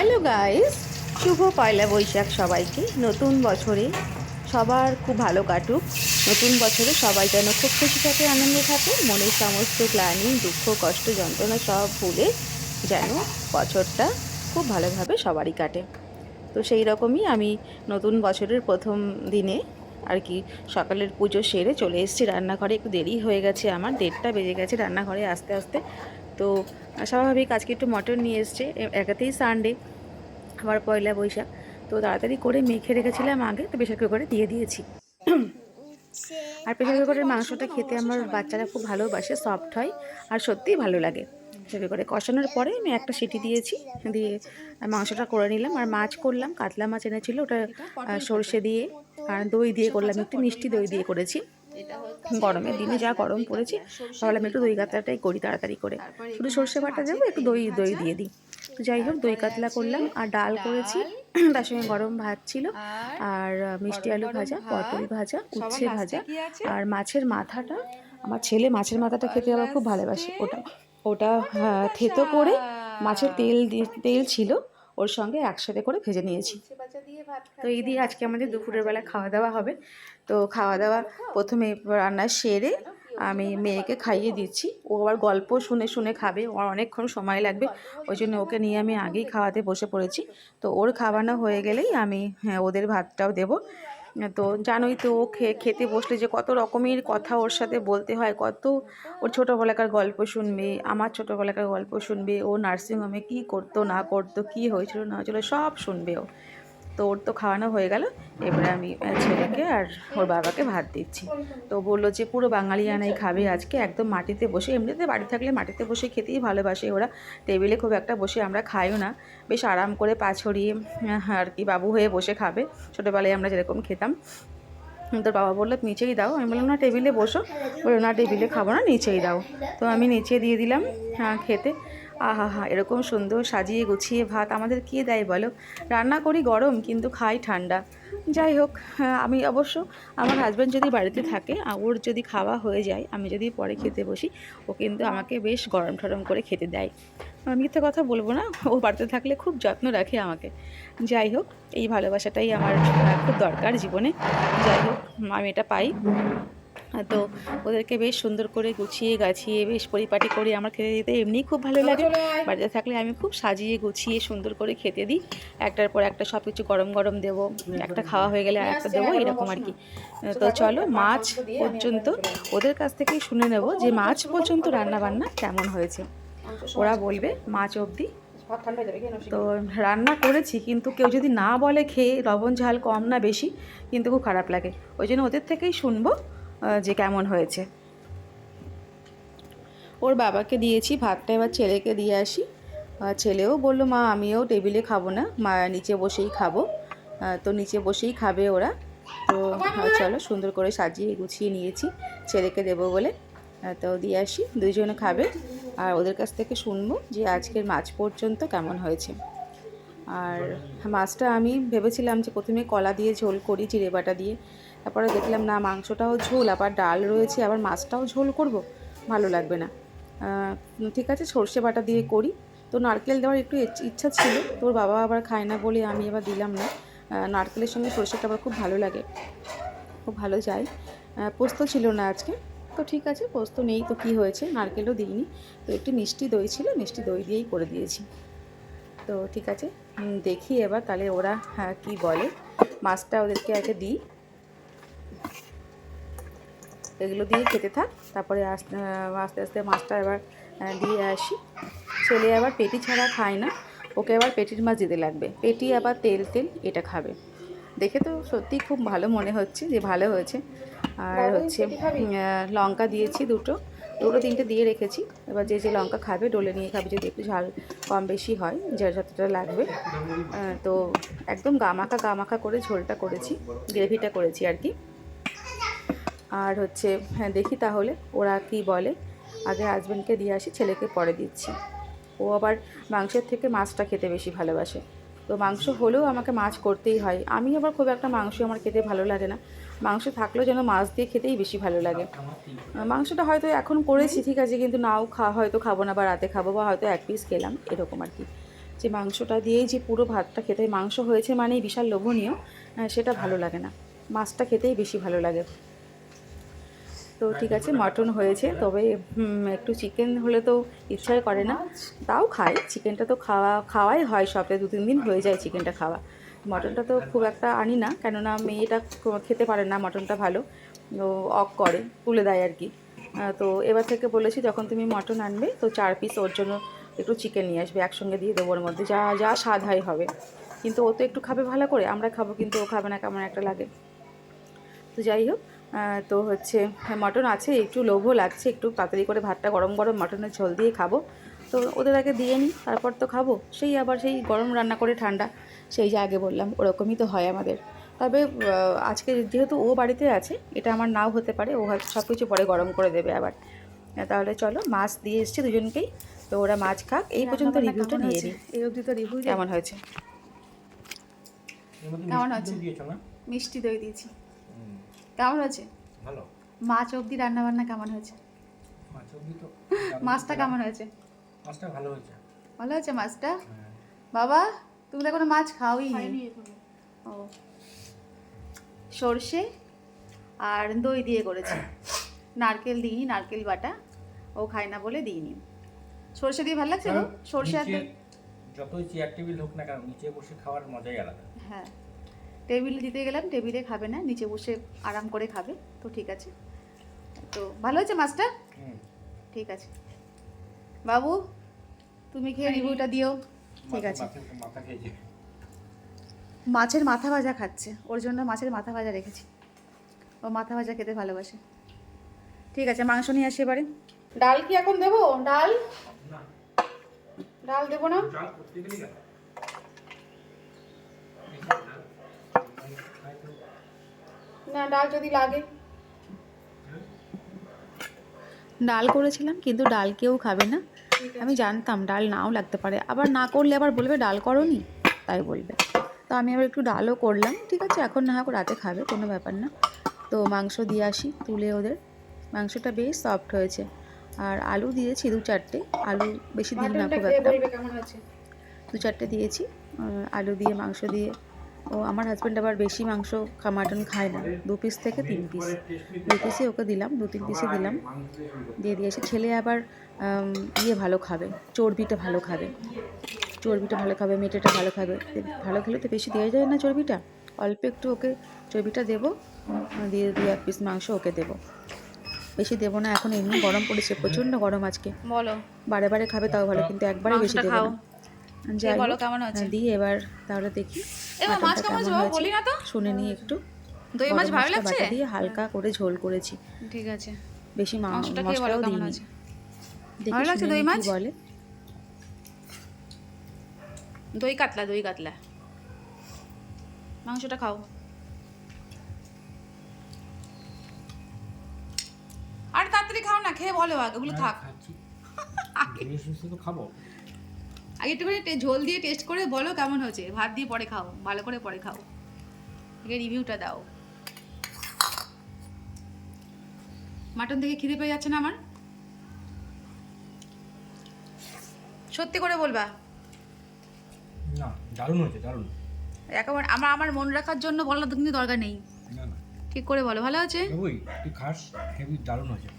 Hello guys, শুভ পয়লা বৈশাখ সবাইকে। নতুন বছরে সবার খুব ভালো কাটুক। নতুন বছরে সবাই যেন খুব খুশি থাকে, আনন্দে থাকে, মনের সমস্ত গ্লানি, দুঃখ, কষ্ট, যন্ত্রণা সব ভুলে যেন বছরটা খুব ভালোভাবে সবারই কাটে। তো সেই রকমই আমি নতুন বছরের প্রথম দিনে আর কি সকালের পুজো সেরে চলে এসেছি রান্নাঘরে। একটু দেরি হয়ে গেছে, আমার 1:30টা বেজে গেছে রান্নাঘরে আসতে আসতে। তো স্বাভাবিক আজকে একটু মটন নিয়ে এসছে, একাতেই সানডে, আবার পয়লা বৈশাখ। তো তাড়াতাড়ি করে মেখে রেখেছিলাম আগে, তো প্রেশার কুকারে দিয়ে দিয়েছি। আর প্রেশার কুকারের মাংসটা খেতে আমার বাচ্চারা খুব ভালোবাসে, সফট হয় আর সত্যিই ভালো লাগে। প্রেশার কুকারে কষানোর পরে আমি একটা সিটি দিয়েছি, দিয়ে মাংসটা করে নিলাম। আর মাছ করলাম, কাতলা মাছ এনেছিল, ওটা সর্ষে দিয়ে আর দই দিয়ে করলাম, একটু মিষ্টি দই দিয়ে করেছি। গরমের দিনে যা গরম পড়েছে, ভাবলাম একটু দই কাতলাটাই করি তাড়াতাড়ি করে, শুধু সর্ষে বাটা দেবো, একটু দই দই দিয়ে দিই। তো যাই হোক, দই কাতলা করলাম আর ডাল করেছি, তার সঙ্গে গরম ভাত ছিল, আর মিষ্টি আলু ভাজা, পটল ভাজা, উচ্ছে ভাজা, আর মাছের মাথাটা, আমার ছেলে মাছের মাথাটা খেতে আবার খুব ভালোবাসে। ওটা ওটা থেতো করে মাছের তেল ছিল ওর সঙ্গে একসাথে করে ভেজে নিয়েছি। তো এই দিয়ে আজকে আমাদের দুপুরের বেলা খাওয়া দাওয়া হবে। তো খাওয়া দাওয়া প্রথমে রান্না সেরে আমি মেয়েকে খাইয়ে দিচ্ছি। ও আবার গল্প শুনে শুনে খাবে, ওর অনেকক্ষণ সময় লাগবে, ওই জন্য ওকে নিয়ে আমি আগেই খাওয়াতে বসে পড়েছি। তো ওর খাওয়ানো হয়ে গেলেই আমি ওদের ভাতটাও দেবো। তো জানোই তো, ও খেতে বসলে যে কত রকমের কথা ওর সাথে বলতে হয়, কত ওর ছোটোবেলাকার গল্প শুনবে, আমার ছোটোবেলাকার গল্প শুনবে, ও নার্সিংহোমে কী করতো না করতো, কী হয়েছিল না হয়েছিল সব শুনবে ও। তো ওর তো খাওয়ানো হয়ে গেল, এবারে আমি ছেলেকে আর ওর বাবাকে ভাত দিচ্ছি। তো বললো যে পুরো বাঙালিয়ানাই খাবে আজকে, একদম মাটিতে বসে। এমনিতে বাড়ি থাকলে মাটিতে বসে খেতেই ভালোবাসে ওরা, টেবিলে খুব একটা বসে আমরা খাইও না, বেশ আরাম করে পা ছড়িয়ে আর কি বাবু হয়ে বসে খাবে, ছোটোবেলায় আমরা যেরকম খেতাম। তোর বাবা বললো নিচেই দাও, আমি বললাম না টেবিলে বসো, বললো না টেবিলে খাবো না, নিচেই দাও। তো আমি নিচে দিয়ে দিলাম খেতে। আহা হা, এরকম সুন্দর সাজিয়ে গুছিয়ে ভাত আমাদের কে দেয় বলো? রান্না করি গরম, কিন্তু খাই ঠান্ডা। যাই হোক, আমি অবশ্য আমার হাজব্যান্ড যদি বাড়িতে থাকে, ওর যদি খাওয়া হয়ে যায়, আমি যদি পরে খেতে বসি, ও কিন্তু আমাকে বেশ গরম ঠরম করে খেতে দেয়। আমি মিথ্যে কথা বলবো না, ও বাড়িতে থাকলে খুব যত্ন রাখে আমাকে। যাই হোক, এই ভালোবাসাটাই আমার খুব দরকার জীবনে। যাই হোক, আমি এটা পাই। তো ওদেরকে বেশ সুন্দর করে গুছিয়ে গাছিয়ে বেশ পরিপাটি করে আমার খেতে দিতে এমনিই খুব ভালো লাগে। বাড়িতে থাকলে আমি খুব সাজিয়ে গুছিয়ে সুন্দর করে খেতে দিই, একটার পর একটা সব কিছু গরম গরম দেবো, একটা খাওয়া হয়ে গেলে আর একটা দেবো, এরকম আর কি। তো চলো মাছ পর্যন্ত ওদের কাছ থেকেই শুনে নেব যে মাছ পর্যন্ত রান্নাবান্না কেমন হয়েছে, ওরা বলবে মাছ অবধি। তো রান্না করেছি, কিন্তু কেউ যদি না বলে খেয়ে লবণ ঝাল কম না বেশি, কিন্তু খুব খারাপ লাগে। ওই জন্য ওদের থেকেই শুনবো যে কেমন হয়েছে। ওর বাবাকে দিয়েছি ভাতটা, এবার ছেলেকে দিয়ে আসি। ছেলেও বললো মা আমিও টেবিলে খাবো না, মা নিচে বসেই খাবো। তো নিচে বসেই খাবে ওরা। তো চলো, সুন্দর করে সাজিয়ে গুছিয়ে নিয়েছি ছেলেকে দেবো বলে। তো দিয়ে আসি, দুইজনে খাবে, আর ওদের কাছ থেকে শুনবো যে আজকের মাছ পর্যন্ত কেমন হয়েছে। আর মাছটা আমি ভেবেছিলাম যে প্রথমে কলা দিয়ে ঝোল করি, জিরে বাটা দিয়ে, তারপরে দেখলাম না, মাংসটাও ঝোল, আবার ডাল রয়েছে, আবার মাছটাও ঝোল করব, ভালো লাগবে না। ঠিক আছে, সর্ষে বাটা দিয়ে করি। তো নারকেল দেওয়ার একটু ইচ্ছা ছিল, তোর বাবা আবার খায় না বলে আমি আবার দিলাম না। নারকেলের সঙ্গে সর্ষেটা আবার খুব ভালো লাগে, খুব ভালো যায়। পোস্ত ছিল না আজকে, তো ঠিক আছে, পোস্ত নেই তো কী হয়েছে, নারকেলও দিইনি। তো একটু মিষ্টি দই ছিল, মিষ্টি দই দিয়েই করে দিয়েছি। তো ঠিক আছে, দেখি এবার তাহলে ওরা কী বলে। মাছটা ওদেরকে আগে দিই, এগুলো দিয়ে খেতে থাক, তারপরে আস্তে আস্তে মাছটা এবার দিয়ে আসি। ছেলে আবার পেটি ছাড়া খায় না, ওকে আবার পেটির মাছ দিতে লাগবে, পেটি আবার তেল তেল এটা খাবে। দেখে তো সত্যি খুব ভালো মনে হচ্ছে যে ভালো হয়েছে। আর হচ্ছে লঙ্কা দিয়েছি দুটো তিনটে দিয়ে রেখেছি, এবার যে যে লঙ্কা খাবে ডলে নিয়ে খাবে, যদি একটু ঝাল কম বেশি হয়, যার যতটা লাগবে। তো একদম গামাখা করে ঝোলটা করেছি, গ্রেভিটা করেছি আর কি। আর হচ্ছে দেখি তাহলে ওরা কি বলে। আগে হাজব্যান্ডকে দিয়ে আসি, ছেলেকে পরে দিচ্ছি। ও আবার মাংসের থেকে মাছটা খেতে বেশি ভালোবাসে, তো মাংস হলেও আমাকে মাছ করতেই হয়। আমি আবার খুব একটা মাংস আমার খেতে ভালো লাগে না, মাংস থাকলেও যেন মাছ দিয়ে খেতেই বেশি ভালো লাগে। মাংসটা হয়তো এখন করেছি ঠিক আছে, কিন্তু নাও হয়তো খাবো না, বা রাতে খাবো, বা হয়তো এক পিস খেলাম, এরকম আর কি। যে মাংসটা দিয়েই যে পুরো ভাতটা খেতে হয়, মাংস হয়েছে মানেই বিশাল লোভনীয়, সেটা ভালো লাগে না, মাছটা খেতেই বেশি ভালো লাগে। তো ঠিক আছে, মটন হয়েছে, তবে একটু চিকেন হলে তো ইচ্ছাই করে না, তাও খাই চিকেনটা, তো খাওয়াই হয়, সপ্তাহে 2-3 দিন হয়ে যায় চিকেনটা খাওয়া। মটনটা তো খুব একটা আনি না, কেননা মেয়েটা খেতে পারে না মটনটা ভালো, ও অক করে, তুলে দেয় আর কি। তো এবার থেকে বলেছি যখন তুমি মটন আনবে তো 4 পিস ওর জন্য একটু চিকেন নিয়ে আসবে, একসঙ্গে দিয়ে দেবো ওর মধ্যে, যা যা স্বাদ হয় হবে। কিন্তু ও তো একটু খাবে ভালো করে, আমরা খাবো কিন্তু ও খাবে না, কেমন একটা লাগে। তো যাই হোক, তো হচ্ছে মটন আছে, একটু লোভও লাগছে, একটু তাড়াতাড়ি করে ভাতটা গরম গরম মটনের ঝোল দিয়ে খাবো। তো ওদের আগে দিয়ে নিই, তারপর তো খাবো, সেই আবার সেই গরম রান্না করে ঠান্ডা, সেই যে আগে বললাম ওরকমই তো হয় আমাদের। তবে আজকে যেহেতু ও বাড়িতে আছে, এটা আমার নাও হতে পারে, ও হয়তো সব কিছু পরে গরম করে দেবে আবার। তাহলে চলো, মাছ দিয়ে এসছি দুজনকেই, তো ওরা মাছ খাক, এই পর্যন্ত রিভিউটা নিয়ে নিই। এই অবধি তো রিভিউ কেমন হয়েছে? কেমন আছে? মিষ্টি দই দিয়েছি। কেমন হয়েছে? ভালো। মাছ অবধি রান্না বান্না কেমন হয়েছে? মাছ অবধি তো মাছটা কেমন হয়েছে? মাছটা ভালো হয়েছে। ভালো হয়েছে মাছটা? বাবা তুমি তো কোনো মাছ খাওই নি। ও, সর্ষে আর দই দিয়ে করেছি, নারকেল দিইনি, নারকেল বাটা ও খায় না বলে দিইনি। সর্ষে দিয়ে ভালো লাগছে গো, সর্ষে আর দই। যতই চেয়ার টেবিল হোক না কেন, নিচে বসে খাওয়ার মজাই আলাদা। হ্যাঁ, টেবিলে দিতে গেলাম, টেবিলে খাবে না, নিচে বসে আরাম করে খাবে, তো ঠিক আছে। তো ভালো হয়েছে মাছটা? ঠিক আছে বাবু, তুমি খেয়ে রিভিউটা দিও। ঠিক আছে। মাথা খেয়েছে, মাছের মাথা ভাজা খাচ্ছে, ওর জন্য মাছের মাথা ভাজা রেখেছি, ও মাথা ভাজা খেতে ভালোবাসে। ঠিক আছে, মাংস নিয়ে আসি এবারে। ডাল কি এখন দেবো? ডাল ডাল দেবো না? না, ডাল যদি লাগে। ডাল করেছিলাম, কিন্তু ডাল কেউ খাবে না, আমি জানতাম ডাল নাও লাগতে পারে, আবার না করলে আবার বলবে ডাল করোনি, তাই বলবে। তো আমি আবার একটু ডালও করলাম, ঠিক আছে, এখন না হোক রাতে খাবে, কোনো ব্যাপার না। তো মাংস দিয়ে আসি তুলে ওদের, মাংসটা বেশ সফট হয়েছে, আর আলু দিয়েছি 2-4টে, আলু বেশি দিই না খুব একটা, 2-4টে দিয়েছি। আলু দিয়ে মাংস দিয়ে, ও আমার হাজব্যান্ড আবার বেশি মাংস মাটন খায় না, 2 পিস থেকে 3 পিস, 2 পিসই ওকে দিলাম, 2-3 পিসই দিলাম, দিয়ে দিয়েছি। ছেলে আবার ইয়ে ভালো খাবে, চর্বিটা ভালো খাবে, চর্বিটা ভালো খাবে, মেটেটা ভালো খাবে, ভালো খেলে তো বেশি দেওয়া যায় না চর্বিটা, অল্প একটু ওকে চর্বিটা দেবো, দিয়ে 2-1 পিস মাংস ওকে দেবো, বেশি দেবো না, এখন এমনি গরম পড়েছে, প্রচণ্ড গরম আজকে, বলো বারে বারে খাবে তাও ভালো, কিন্তু একবারে বেশি দেবো না। যাই বলো হোক, কেমন আছে? দিই এবার, তাহলে দেখি মাছ মাটনটা কেমন কেমন হয়েছে বলি হয়েছে, না তো? শুনে নিই একটু। দই মাছ গরম ভালো মশলা লাগছে? বাটা দিয়ে হালকা করে ঝোল করেছি, ঠিক আছে, বেশি মাংসটা খেয়ে বলো মশলাও কেমন দিইনি, আছে। দেখি ভালো লাগছে শুনে দই নিই মাছ? কি বলে। দই কাতলা, দই কাতলা। মাংসটা খাও। আর তাড়াতাড়ি খাও না, খেয়ে বলো, আগে ওগুলো থাক, তো খাবো। আগে একটু করে ঝোল দিয়ে টেস্ট করে বলো কেমন হয়েছে, ভাত দিয়ে পরে খাও, ভালো করে পরে খাও, আগে রিভিউটা দাও। মাটন থেকে খিদে পেয়ে যাচ্ছে না আমার, সত্যি করে বলবা। না, দারুণ হয়েছে, দারুণ। একেবারে আমার মন রাখার জন্য বলার তো কিন্তু দরকার নেই, না না, ঠিক করে বলো ভালো আছে। ওই তুই খাস, হেভি দারুণ হয়েছে।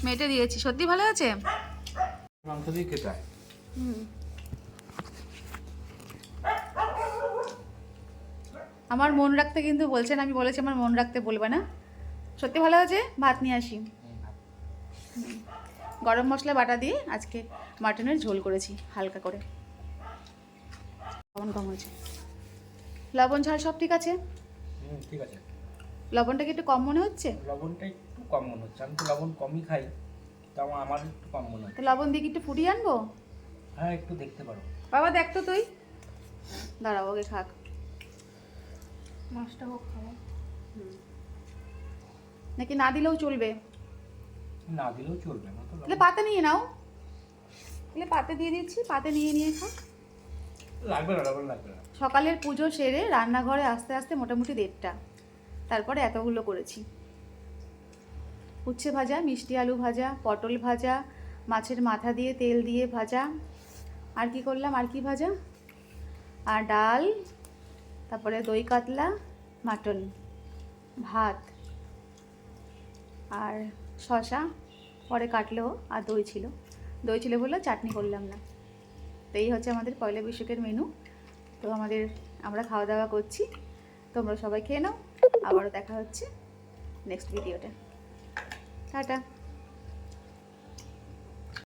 মেটে দিয়েছি, সত্যি ভালো আছে। মাংস দিয়ে খেতে হয়। আমার মন রাখতে কিন্তু বলছেন, আমি বলেছি আমার মন রাখতে বলবে না, সত্যি ভালো আছে। ভাত নিয়ে আসি, গরম মশলা বাটা দিয়ে আজকে মাটনের ঝোল করেছি হালকা করে। কেমন কম হয়েছে? লবণ ঝাল সব ঠিক আছে? ঠিক আছে। লবণটা কি একটু কম মনে হচ্ছে? লবণটা একটু কম মনে হচ্ছে, আমি তো লবণ কমই খাই, তাও আমার একটু কম মনে হচ্ছে। তো লবণ দিয়ে কি একটু ফুটিয়ে আনবো? হ্যাঁ, একটু দেখতে পারো। বাবা দেখ তো তুই, দাঁড়াও ওকে খাক, মাছটা হোক খাওয়া, নাকি না দিলেও চলবে? না দিলেও চলবে, আমার তো তাহলে পাতে নিয়ে নাও, তাহলে পাতে দিয়ে দিচ্ছি, পাতে নিয়ে খাও। লাগবে না, লবণ লাগবে না। সকালের পুজো সেরে রান্নাঘরে আস্তে আস্তে মোটামুটি 1:30, তারপরে এতগুলো করেছি। উচ্ছে ভাজা, মিষ্টি আলু ভাজা, পটল ভাজা, মাছের মাথা দিয়ে তেল দিয়ে ভাজা, আর কি করলাম, আর কি ভাজা, আর ডাল, তারপরে দই কাতলা, মাটন, ভাত, আর শসা পরে কাটলো, আর দই ছিল বলে চাটনি করলাম না। তো এই হচ্ছে আমাদের পয়লা বৈশাখের মেনু। তো আমরা খাওয়া দাওয়া করছি, তোমরা সবাই খেয়ে নাও। আবারও দেখা হচ্ছে নেক্সট ভিডিওতে। টাটা।